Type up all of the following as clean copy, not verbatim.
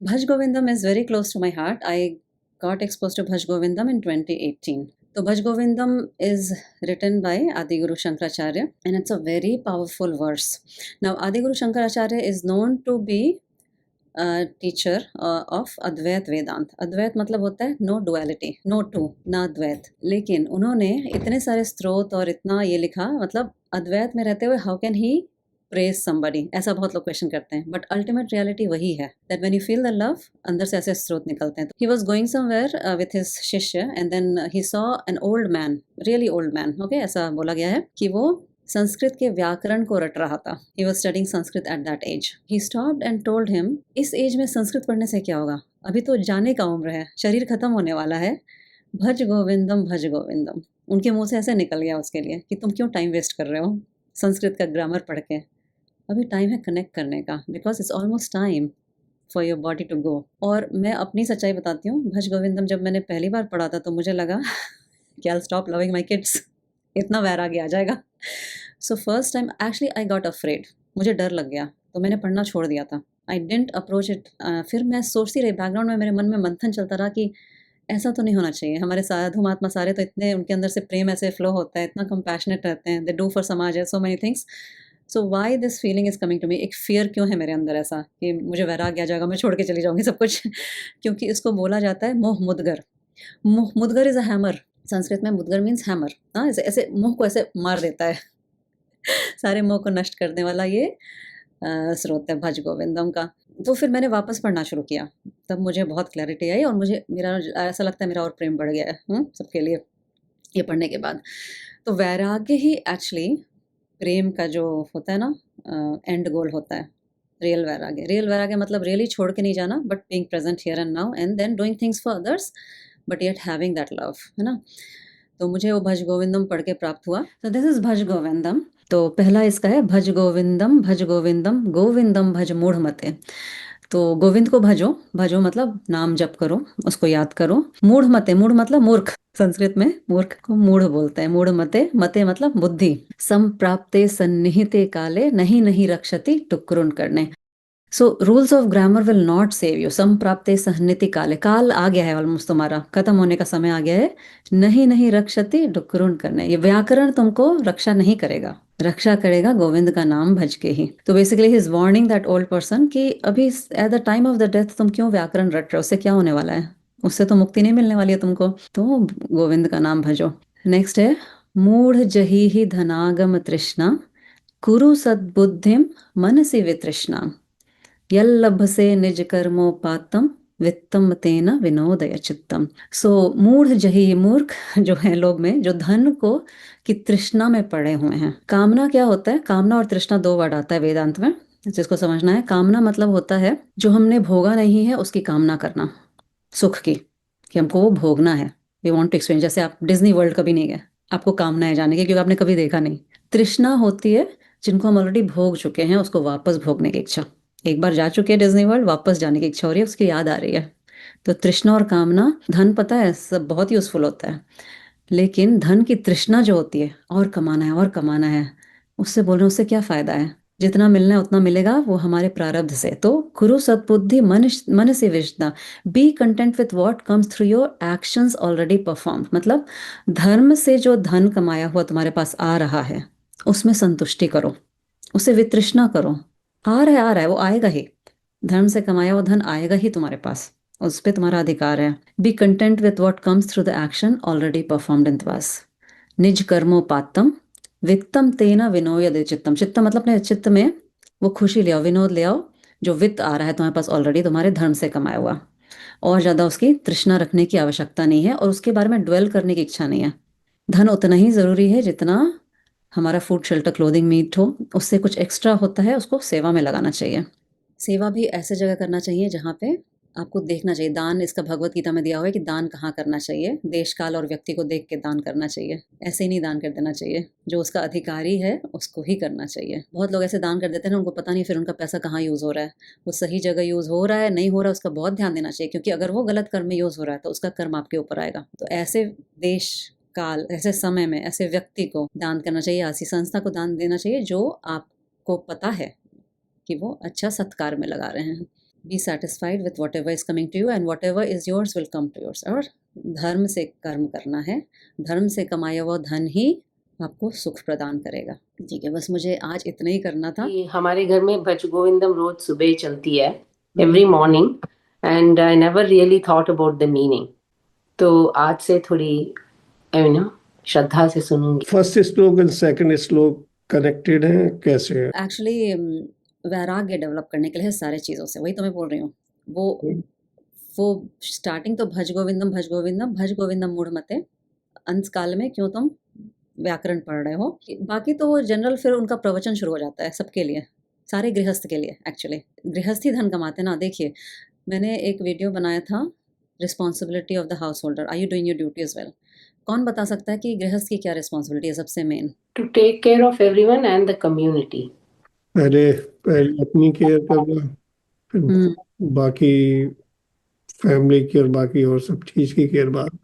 Bhaj Govindam is very close to my heart. I got exposed to Bhaj Govindam in 2018. So Bhaj Govindam is written by Adiguru Shankaracharya and it's a very powerful verse. Now Adiguru Shankaracharya is known to be teacher of Advaita Vedanta. Advaita मतलब होता है no duality, no to, ना द्वैत। लेकिन उन्होंने इतने सारे स्रोत और इतना ये लिखा, मतलब अद्वैत में रहते हुए how can he praise somebody, ऐसा बहुत लोग क्वेश्चन करते हैं, बट अल्टीमेट रियलिटी वही है that when you feel the love, अंदर से ऐसे स्रोत निकलते हैं। He was going somewhere with his शिष्य and then he saw an old man, really old man, okay, ऐसा बोला गया है कि वो संस्कृत के व्याकरण को रट रहा था। He was studying Sanskrit at that age. He stopped and told him, इस एज में संस्कृत पढ़ने से क्या होगा, अभी तो जाने का उम्र है, शरीर खत्म होने वाला है, भज गोविंदम भज गोविंदम। उनके मुंह से ऐसे निकल गया उसके लिए कि तुम क्यों टाइम वेस्ट कर रहे हो संस्कृत का ग्रामर पढ़ के, अभी टाइम है कनेक्ट करने का, because it's almost time for your body to go. और मैं अपनी सच्चाई बताती हूँ, भज गोविंदम जब मैंने पहली बार पढ़ा था तो मुझे लगा कि I will stop loving my kids, इतना वैराग्य आ जाएगा। So first time actually I got afraid, मुझे डर लग गया तो मैंने पढ़ना छोड़ दिया था। आई डेंट अप्रोच इट। फिर मैं सोचती रही, बैकग्राउंड में मेरे मन में मंथन चलता रहा कि ऐसा तो नहीं होना चाहिए, हमारे साधु महात्मा सारे तो इतने, उनके अंदर से प्रेम ऐसे फ्लो होता है, इतना कंपैशनेट रहते हैं, दे डू फॉर समाज है so many things. So why this feeling is coming to me, एक फियर क्यों है मेरे अंदर ऐसा कि मुझे वैराग्य आ जाएगा, मैं छोड़ के चली जाऊंगी सब कुछ क्योंकि इसको बोला जाता है मोह मुदगर। मोह मुदगर इज अ हैमर, संस्कृत में मुदगर मीन्स हैमर। हाँ, ऐसे ऐसे मुंह को ऐसे मार देता है सारे मोह को नष्ट करने वाला ये स्रोत है भज गोविंदम का। तो फिर मैंने वापस पढ़ना शुरू किया, तब मुझे बहुत क्लैरिटी आई और मुझे, मेरा ऐसा लगता है मेरा और प्रेम बढ़ गया है सबके लिए ये पढ़ने के बाद। तो वैराग्य ही एक्चुअली प्रेम का जो होता है ना एंड गोल होता है। रियल वैराग्य, रियल वैराग्य मतलब रियली छोड़ के नहीं जाना, but being present here and now and then doing things for others but yet having that love, है ना। तो मुझे वो भज गोविंदम पढ़ के प्राप्त हुआ। तो दिस इज भज गोविंदम। तो पहला इसका है भज गोविंदम भज गोविंदम गोविंदम भज मूढ़ मते। तो गोविंद को भजो, भजो मतलब नाम जप करो, उसको याद करो। मूढ़ मते, मूढ़ मतलब मूर्ख, संस्कृत में मूर्ख को मूढ़ बोलते हैं। मूढ़ मते, मते मतलब बुद्धि। संप्राप्ते सन्निहिते काले नहीं नहीं रक्षति टुक्रुन करने। So rules of grammar will not save you. संप्राप्ते सहनिति काले, काल आ गया है ऑलमोस्ट, तुम्हारा खत्म होने का समय आ गया है। नहीं नहीं रक्षति डुक्रुन करने, ये व्याकरण तुमको रक्षा नहीं करेगा, रक्षा करेगा गोविंद का नाम भज के ही। तो basically he is warning that old person कि अभी at the time of the death तुम क्यों व्याकरण रट रहे हो, उससे क्या होने वाला है, उससे तो मुक्ति नहीं मिलने वाली है तुमको, तो गोविंद का नाम भजो। नेक्स्ट है मूढ़ जही ही धनागम तृष्णा कुरु सद्बुद्धिम मनसि वितृष्णा यल्लभसे निज कर्मोपातम वित्तम तेन विनोदय चित्तम। सो मूढ़ जही, मूर्ख जो है लोग में, जो धन को की तृष्णा में पड़े हुए हैं। कामना क्या होता है, कामना और तृष्णा दो वर्ड आता है वेदांत में, जिसको समझना है। कामना मतलब होता है जो हमने भोगा नहीं है उसकी कामना करना, सुख की, कि हमको वो भोगना है, वी वांट टू एक्सपीरियंस। जैसे आप डिज्नी वर्ल्ड कभी नहीं गए, आपको कामना है जाने की क्योंकि आपने कभी देखा नहीं। तृष्णा होती है जिनको हम ऑलरेडी भोग चुके हैं, उसको वापस भोगने की इच्छा। एक बार जा चुके हैं डिज्नी वर्ल्ड, वापस जाने की इच्छा हो रही है, उसकी याद आ रही है। तो तृष्णा और कामना, धन पता है सब बहुत यूजफुल होता है, लेकिन धन की तृष्णा जो होती है, और कमाना है और कमाना है, उससे बोल रहे हैं उससे क्या फायदा है, जितना मिलना है उतना मिलेगा, वो हमारे प्रारब्ध से। तो खुरु सद्बुद्धि मन मन से विषदा, be content with what comes through your actions already performed. मतलब धर्म से जो धन कमाया हुआ तुम्हारे पास आ रहा है उसमें संतुष्टि करो, उसे वितृष्णा करो। आ रहा है वो आएगा ही, धर्म से कमाया हुआ धन आएगा ही तुम्हारे पास, उस पर तुम्हारा अधिकार है। Be content with what comes through the action already performed इन त्वास। निज कर्मोपातम वित्तम तेना विनोयदे चित्तम। चित्तम मतलब अपने चित्त में वो खुशी ले आओ, विनोद ले आओ, जो वित्त आ रहा है तुम्हारे पास ऑलरेडी तुम्हारे धर्म से कमाया हुआ। और ज्यादा उसकी तृष्णा रखने की आवश्यकता नहीं है और उसके बारे में ड्वेल करने की इच्छा नहीं है। धन उतना ही जरूरी है जितना हमारा फूड शेल्टर क्लोथिंग मीट हो, उससे कुछ एक्स्ट्रा होता है उसको सेवा में लगाना चाहिए। सेवा भी ऐसे जगह करना चाहिए जहाँ पे आपको देखना चाहिए। दान, इसका भगवत गीता में दिया हुआ है कि दान कहाँ करना चाहिए, देश काल और व्यक्ति को देख के दान करना चाहिए, ऐसे ही नहीं दान कर देना चाहिए। जो उसका अधिकारी है उसको ही करना चाहिए। बहुत लोग ऐसे दान कर देते हैं ना, उनको पता नहीं फिर उनका पैसा कहाँ यूज़ हो रहा है, वो सही जगह यूज़ हो रहा है नहीं हो रहा है, उसका बहुत ध्यान देना चाहिए, क्योंकि अगर वो गलत कर्म में यूज़ हो रहा है तो उसका कर्म आपके ऊपर आएगा। तो ऐसे देश काल, ऐसे समय में ऐसे व्यक्ति को दान करना चाहिए, ऐसी संस्था को दान देना चाहिए जो आपको पता है कि वो अच्छा सत्कार में लगा रहे हैं। Be satisfied with whatever is coming to you and whatever is yours will come to yours. और धर्म से कर्म करना है, धर्म से कमाया हुआ धन ही आपको सुख प्रदान करेगा। ठीक है, बस मुझे आज इतना ही करना था। हमारे घर में भज गोविंदम रोज सुबह चलती है, every morning, and I never really thought about the meaning. तो आज से थोड़ी श्रद्धा से सुनूंगी। फर्स्ट श्लोक एंड सेकंड श्लोक कनेक्टेड हैं कैसे है? एक्चुअली वैराग्य डेवलप करने के लिए है सारे चीज़ों से, वही तो मैं बोल रही हूँ। वो स्टार्टिंग तो भज गोविंदम भज गोविंदम भज गोविंदम मूढ़मते, अंत काल में क्यों तुम व्याकरण पढ़ रहे हो। बाकी तो वो जनरल फिर उनका प्रवचन शुरू हो जाता है सबके लिए, सारे गृहस्थ के लिए। एक्चुअली गृहस्थी धन कमाते ना। देखिए, मैंने एक वीडियो बनाया था, responsibility of the householder, are you doing your duty as well. कौन बता सकता है कि गृहस्थ की क्या रिस्पॉन्सिबिलिटी है सबसे main? To take care of everyone and the community. पहले अपनी केयर करना, फिर बाकी फैमिली केयर, बाकी और सब चीज की केयर बाद।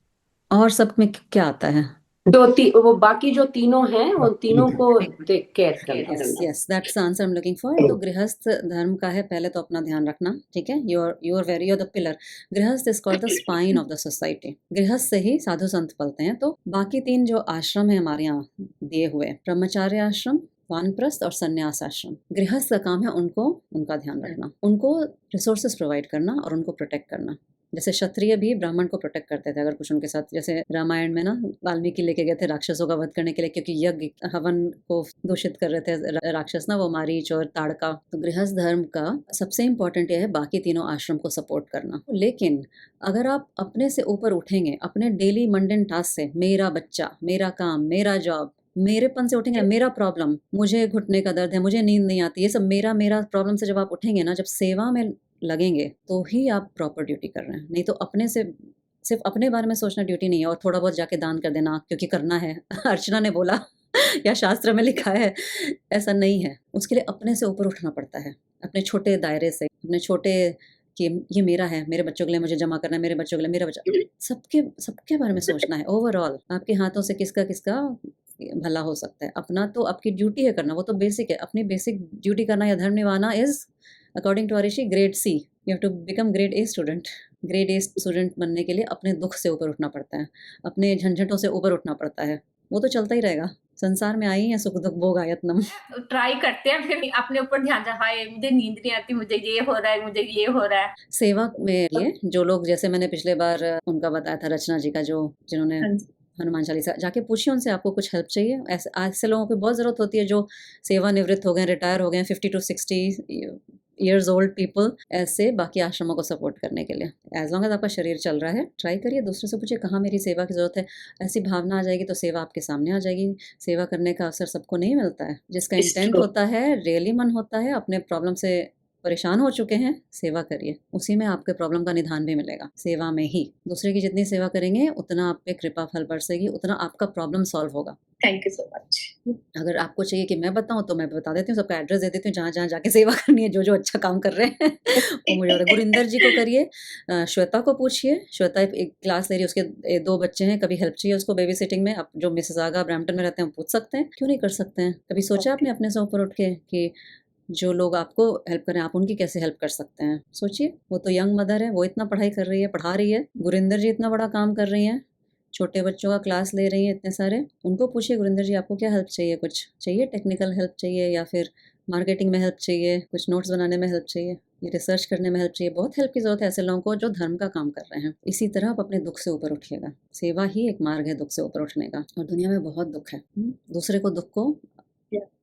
और सब में क्या आता है? वो बाकी जो तीनों हैं उन तीनों को टेक केयर करना। Yes, that's the answer I am looking for. तो गृहस्थ धर्म का है पहले तो अपना ध्यान रखना, ठीक है। You are the pillar. गृहस्थ is called the spine of the society. गृहस्थ से ही साधु संत पलते हैं। तो बाकी तीन जो आश्रम है हमारे यहाँ दिए हुए, ब्रह्मचार्य आश्रम, वानप्रस्थ और संन्यास आश्रम, गृहस्थ का काम है उनको, उनका ध्यान रखना, उनको रिसोर्सेज प्रोवाइड करना और उनको प्रोटेक्ट करना। जैसे क्षत्रिय भी ब्राह्मण को प्रोटेक्ट करते थे अगर कुछ उनके साथ, जैसे रामायण में ना वाल्मीकि लेके गए थे राक्षसों का वध करने के लिए, क्योंकि यज्ञ हवन को दूषित कर रहे थे राक्षस ना, वो मारीच और ताड़का। तो गृहस्थ धर्म का सबसे इंपॉर्टेंट यह है बाकी तीनों आश्रम को सपोर्ट करना। लेकिन अगर आप अपने से ऊपर उठेंगे, अपने डेली मंडेन टास्क से, मेरा बच्चा, मेरा काम, मेरा जॉब, मेरेपन से उठेंगे, मेरा प्रॉब्लम, मुझे घुटने का दर्द है, मुझे नींद नहीं आती, ये सब मेरा मेरा प्रॉब्लम से जब आप उठेंगे ना, जब सेवा में लगेंगे तो ही आप प्रॉपर ड्यूटी कर रहे हैं। नहीं तो अपने से सिर्फ अपने बारे में सोचना ड्यूटी नहीं है। और थोड़ा बहुत जाके दान कर देना क्योंकि करना है अर्चना ने बोला या शास्त्र में लिखा है, ऐसा नहीं है। उसके लिए अपने से ऊपर उठना पड़ता है, अपने छोटे दायरे से, अपने छोटे कि ये मेरा है, मेरे बच्चों के लिए मुझे जमा करना है, मेरे बच्चों के लिए मेरा बच्चा, सबके बारे में सोचना है। ओवरऑल आपके हाथों से किसका किसका भला हो सकता है। अपना तो आपकी ड्यूटी है करना, वो तो बेसिक है। अपनी बेसिक ड्यूटी करना या धर्म निभाना is according to rishi grade C. You have to become grade A student. Grade A student बनने के लिए अपने दुख से ऊपर उठना पड़ता है, अपने झंझटों से ऊपर उठना पड़ता है। वो तो चलता ही रहेगा, संसार में आई है सुख दुख भोग आयतनम। ट्राई करते हैं, फिर अपने ऊपर ध्यान जाता है, मुझे नींद नहीं आती, मुझे ये हो रहा है, मुझे ये हो रहा है। सेवा में ये जो लोग, जैसे मैंने पिछले बार उनका बताया था रचना जी का, जो जिन्होंने हनुमान चालीसा, जाके पूछिए उनसे आपको कुछ हेल्प चाहिए। ऐसे लोगों की बहुत ज़रूरत होती है जो सेवानिवृत्त हो गए, रिटायर हो गए, 50 to 60 ईयर्स ओल्ड पीपल, ऐसे बाकी आश्रमों को सपोर्ट करने के लिए। एज लॉन्ग एज आपका शरीर चल रहा है, ट्राई करिए, दूसरे से पूछिए कहाँ मेरी सेवा की ज़रूरत है। ऐसी भावना आ जाएगी तो सेवा आपके सामने आ जाएगी। सेवा करने का अवसर सबको नहीं मिलता है। जिसका इंटेंट होता है, रियली मन होता है, अपने प्रॉब्लम से परेशान हो चुके हैं, सेवा करिए, उसी में आपके प्रॉब्लम का निदान भी मिलेगा। सेवा में ही दूसरे की जितनी सेवा करेंगे उतना आप पे कृपा फल बरसेगी, उतना आपका प्रॉब्लम सॉल्व होगा। Thank you so much. अगर आपको चाहिए कि मैं बताऊं तो मैं बता देती हूँ, सबका एड्रेस दे देती हूँ, जहाँ जहाँ जाके सेवा करनी है, जो जो अच्छा काम कर रहे हैं वो मुझे गुरिंदर जी को करिए, श्वेता को पूछिए। श्वेता एक क्लास ले रही है, उसके 2 बच्चे हैं, कभी हेल्प चाहिए उसको बेबी सिटिंग में। आप जो मिसिसागा ब्रैम्पटन में रहते हैं पूछ सकते हैं, क्यों नहीं कर सकते हैं। कभी सोचा आपने अपने से ऊपर उठ के कि जो लोग आपको हेल्प करें आप उनकी कैसे हेल्प कर सकते हैं? सोचिए, वो तो यंग मदर है, वो इतना पढ़ाई कर रही है, पढ़ा रही है। गुरिंदर जी इतना बड़ा काम कर रही हैं, छोटे बच्चों का क्लास ले रही हैं इतने सारे। उनको पूछिए गुरिंदर जी आपको क्या हेल्प चाहिए, कुछ चाहिए, टेक्निकल हेल्प चाहिए या फिर मार्केटिंग में हेल्प चाहिए, कुछ नोट्स बनाने में हेल्प चाहिए, ये रिसर्च करने में हेल्प चाहिए। बहुत हेल्प की ज़रूरत है ऐसे लोगों को जो धर्म का काम कर रहे हैं। इसी तरह आप अपने दुख से ऊपर उठिएगा। सेवा ही एक मार्ग है दुख से ऊपर उठने का। और दुनिया में बहुत दुख है, दूसरे को दुख को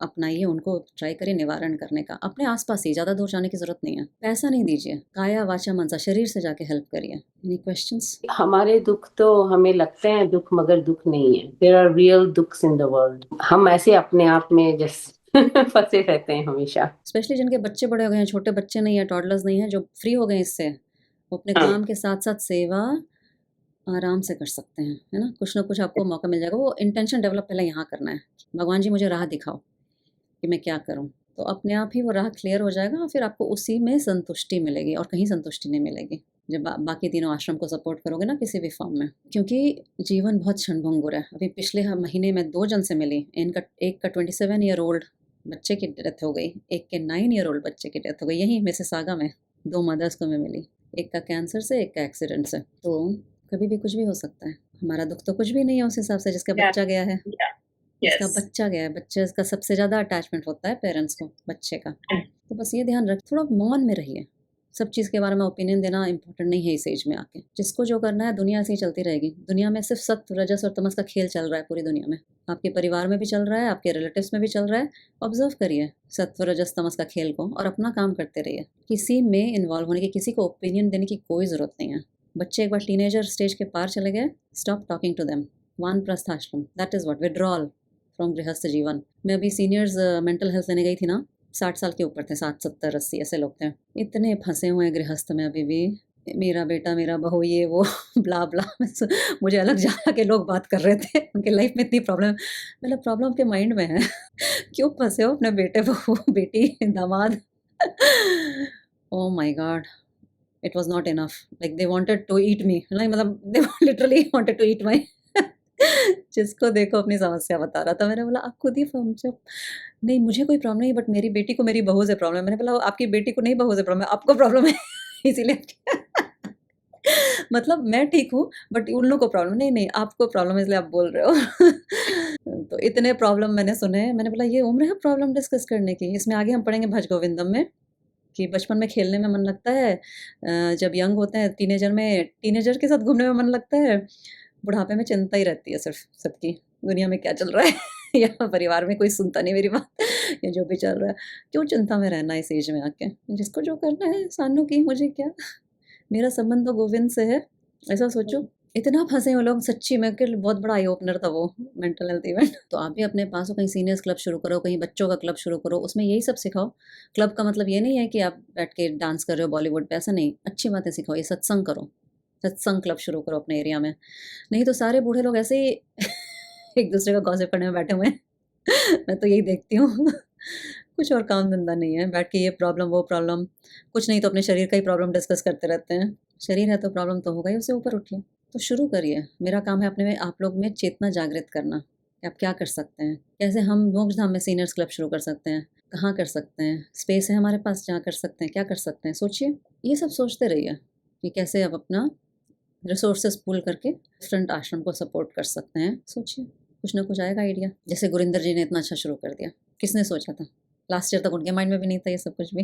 अपनाइए, उनको ट्राई करिए निवारण करने का। अपने आसपास ही, ज़्यादा दूर जाने की जरूरत नहीं है। पैसा नहीं दीजिए, काया वाचा मनसा, शरीर से जाके हेल्प करिए। Any questions? हमारे दुख तो हमें लगते हैं दुख, मगर दुख नहीं है। देयर आर रियल दुख्स इन द वर्ल्ड। हम ऐसे अपने आप में जैसे फंसे रहते हैं हमेशा। स्पेशली जिनके बच्चे बड़े हो गए हैं, छोटे बच्चे नहीं है, टॉडलर्स नहीं है, जो फ्री हो गए इससे, वो अपने काम के साथ साथ सेवा आराम से कर सकते हैं, है ना। कुछ ना कुछ आपको मौका मिल जाएगा। वो इंटेंशन डेवलप पहले यहाँ करना है, भगवान जी मुझे राह दिखाओ कि मैं क्या करूँ, तो अपने आप ही वो राह क्लियर हो जाएगा और फिर आपको उसी में संतुष्टि मिलेगी और कहीं संतुष्टि नहीं मिलेगी जब बाकी तीनों आश्रम को सपोर्ट करोगे ना किसी भी फॉर्म में। क्योंकि जीवन बहुत क्षणभंगुर है। अभी पिछले महीने में 2 जन से मिली, इनका एक का 27 ईयर ओल्ड बच्चे की डेथ हो गई, एक के 9 ईयर ओल्ड बच्चे की डेथ हो गई, यहीं मिसिसागा में। 2 मदर्स को मैं मिली, एक का कैंसर से, एक का एक्सीडेंट से। तो कभी भी कुछ भी हो सकता है। हमारा दुख तो कुछ भी नहीं है उस हिसाब से जिसका Yeah. बच्चा गया है। Yeah. जिसका Yes. बच्चा गया है, बच्चे का सबसे ज़्यादा अटैचमेंट होता है पेरेंट्स को बच्चे का। तो बस ये ध्यान रख, थोड़ा मौन में रहिए। सब चीज़ के बारे में ओपिनियन देना इम्पोर्टेंट नहीं है इस एज में आके। जिसको जो करना है, दुनिया ऐसे ही चलती रहेगी। दुनिया में सिर्फ सत्व, रजस और तमस का खेल चल रहा है पूरी दुनिया में। आपके परिवार में भी चल रहा है, आपके रिलेटिव्स में भी चल रहा है। ऑब्जर्व करिए सत्व, रजस, तमस का खेल को और अपना काम करते रहिए। किसी में इन्वॉल्व होने की, किसी को ओपिनियन देने की कोई ज़रूरत नहीं है। बच्चे एक बार टीनेजर स्टेज के पार चले गए, stop talking to them. Vanaprastha ashram, that is what, withdrawal from grihastha jeevan. मैं अभी सीनियर्स मेंटल हेल्थ लेने गई थी ना, 60 साल के ऊपर थे, 60, 70, 80 ऐसे लोग थे। इतने फंसे हुए हैं गृहस्थ में अभी भी, मेरा बेटा, मेरा बहू, ये वो ब्ला ब्ला। मुझे अलग जगह के लोग बात कर रहे थे, उनके लाइफ में इतनी प्रॉब्लम। मतलब प्रॉब्लम के माइंड में है। क्यों फंसे हो अपने बेटे, बहू, बेटी, दामाद? Oh my god, it was not enough. Like they wanted to eat me, मतलब they literally wanted to eat my. जिसको देखो अपनी समस्या बता रहा था। मैंने बोला आप खुद ही समझो। नहीं, मुझे कोई प्रॉब्लम नहीं, बट मेरी बेटी को मेरी बहू से प्रॉब्लम है। मैंने बोला आपकी बेटी को नहीं बहू से प्रॉब्लम है, आपको प्रॉब्लम है। इसीलिए मतलब मैं ठीक हूँ, बट उन लोगों को प्रॉब्लम नहीं, नहीं आपको प्रॉब्लम है इसलिए आप बोल रहे हो। तो इतने प्रॉब्लम मैंने सुने। मैंने बोला ये उम्र है प्रॉब्लम डिस्कस करने की। इसमें आगे हम पढ़ेंगे भज गोविंदम में कि बचपन में खेलने में मन लगता है, जब यंग होते हैं टीनेजर के साथ घूमने में मन लगता है, बुढ़ापे में चिंता ही रहती है सिर्फ सबकी, दुनिया में क्या चल रहा है। या परिवार में कोई सुनता नहीं मेरी बात, या जो भी चल रहा है। क्यों चिंता में रहना इस एज में आके? जिसको जो करना है, सानू की, मुझे क्या, मेरा संबंध तो गोविंद से है, ऐसा सोचो। इतना फंसे हुए लोग, सच्ची में कि बहुत बड़ा आई ओपनर था वो मेंटल हेल्थ इवेंट। तो आप भी अपने पास हो, कहीं सीनियर्स क्लब शुरू करो, कहीं बच्चों का क्लब शुरू करो, उसमें यही सब सिखाओ। क्लब का मतलब ये नहीं है कि आप बैठ के डांस कर रहे हो बॉलीवुड पे, ऐसा नहीं। अच्छी बातें सिखाओ, ये सत्संग करो, सत्संग क्लब शुरू करो अपने एरिया में। नहीं तो सारे बूढ़े लोग ऐसे ही एक दूसरे का गॉसिप करने में बैठे हुए हैं। मैं तो यही देखती हूँ। कुछ और काम धंधा नहीं है, बैठ के ये प्रॉब्लम वो प्रॉब्लम, कुछ नहीं तो अपने शरीर का ही प्रॉब्लम डिस्कस करते रहते हैं। शरीर है तो प्रॉब्लम तो होगा ही, उससे ऊपर उठिए। तो शुरू करिए। मेरा काम है अपने में, आप लोग में चेतना जागृत करना कि आप क्या कर सकते हैं, कैसे हम मोक्ष धाम में सीनियर्स क्लब शुरू कर सकते हैं, कहाँ कर सकते हैं, स्पेस है हमारे पास जहाँ कर सकते हैं, क्या कर सकते हैं, सोचिए। ये सब सोचते रहिए कि कैसे आप अपना रिसोर्सेज पूल करके डिफरेंट आश्रम को सपोर्ट कर सकते हैं। सोचिए, कुछ ना कुछ आएगा आइडिया। जैसे गुरिंदर जी ने इतना अच्छा शुरू कर दिया, किसने सोचा था? लास्ट ईयर तक उनके माइंड में भी नहीं था ये सब कुछ भी।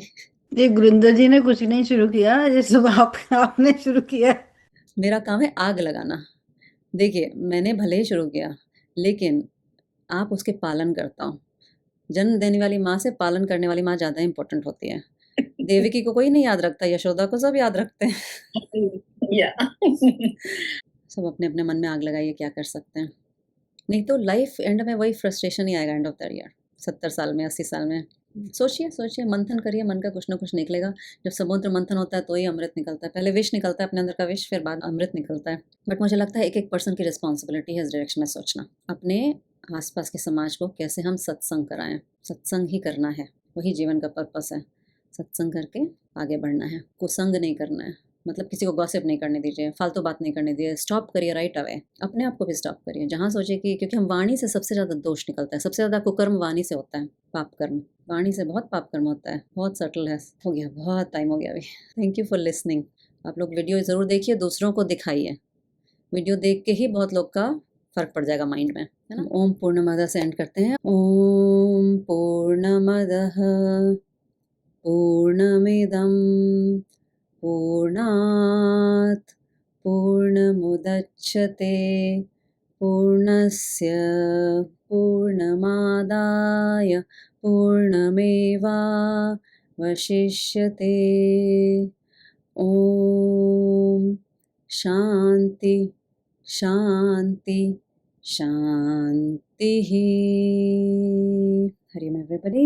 ये गुरिंदर जी ने कुछ नहीं शुरू किया, ये सब आपने शुरू किया। मेरा काम है आग लगाना। देखिए, मैंने भले ही शुरू किया, लेकिन आप उसके पालन करता हो। जन्म देने वाली माँ से पालन करने वाली माँ ज़्यादा इंपॉर्टेंट होती है। देवकी को कोई नहीं याद रखता, यशोदा को सब याद रखते हैं। Yeah. सब अपने अपने मन में आग लगाइए, क्या कर सकते हैं। नहीं तो लाइफ एंड में वही फ्रस्ट्रेशन ही आएगा एंड ऑफ द ईयर, 70 साल में, 80 साल में। सोचिए सोचिए, मंथन करिए, मन का कुछ ना कुछ निकलेगा। जब समुद्र मंथन होता है तो ही अमृत निकलता है। पहले विष निकलता है अपने अंदर का विष, फिर बाद अमृत निकलता है। बट मुझे लगता है एक एक पर्सन की रिस्पॉन्सिबिलिटी है इस डायरेक्शन में सोचना, अपने आसपास के समाज को कैसे हम सत्संग कराएं। सत्संग ही करना है, वही जीवन का पर्पस है। सत्संग करके आगे बढ़ना है, कुसंग नहीं करना है। मतलब किसी को गॉसिप नहीं करने दीजिए, फालतू बात नहीं करने दीजिए। स्टॉप करिए राइट अवे, अपने आप को भी स्टॉप करिए। जहाँ सोचिए कि, क्योंकि हम वाणी से सबसे ज़्यादा दोष निकलता है, सबसे ज़्यादा कुकर्म वाणी से होता है, पाप कर्म। वाणी से बहुत पाप कर्म होता है, बहुत सटल है। हो गया, बहुत टाइम हो गया अभी। Thank you for listening. आप लोग वीडियो ज़रूर देखिए, दूसरों को दिखाइए। वीडियो देख के ही बहुत लोग का फर्क पड़ जाएगा माइंड में, है ना। ओम पूर्णमद से एंड करते हैं। ओम पूर्णमदः पूर्णमिदं पूर्णात् पूर्णमुदच्यते पूर्णस्य पूर्णमादाय पूर्णमेवावशिष्यते। ॐ शान्ति शान्ति शान्तिः। हरि ओम एवरीबॉडी।